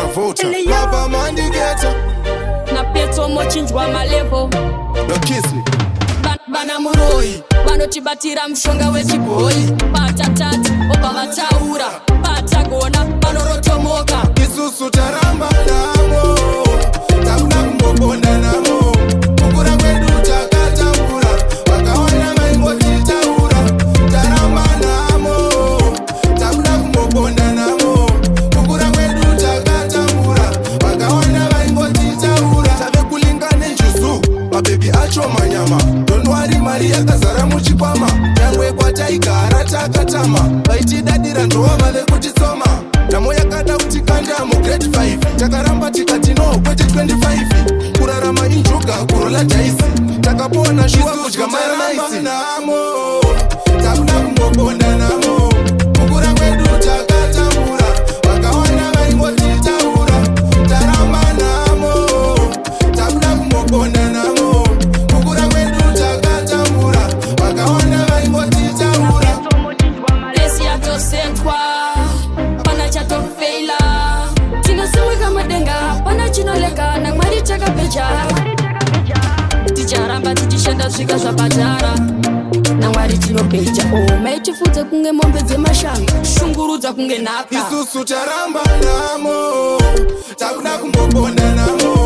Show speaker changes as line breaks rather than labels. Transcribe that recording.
Travolta Lava Mandigeta
Na Petro mochinjwa malevo
No kiss me
Bana muroi Vanotibatira mshonga wechiboi Patatati opa mataura Patagona vanorotomoka
Isusu taramba namo Takuna kumbobonda namo Kukura kwedu takatambura Wakaona maingoti taura Taramba namo Takuna kumbobonda namo Kukura kwedu takatambura Wakaona maingoti taura Tabe kulingane njuzu Mabebi acho manyama Don't worry Maria kazara muchikwama Yangwe kwa taigara takatama Vaitidadira ndoa vale kutisoma Namo yakada kutikanda mu grade 5 Takaramba tikati no kwete 25 Kurarama injuga kurola jaisi Takapona shuwa kujika mara naisi Namo Takuna kumbobonda namo Kukura kwedu takatambura Wakawana maingoti taura Taramba namo Takuna kumbobonda namo Kukura kwedu takatambura Wakawana maingoti taura
Lesi atosetwa Pana chato feila Tina sewe kama denga Pana chino leka na mwari chaka pecha Tijaramba tijishenda swika za batara Na mwari chino pecha Mechi fute kunge mombe ze mashanga Shunguru za kunge napa
Isusu taramba namo Takuna kumbobonda namo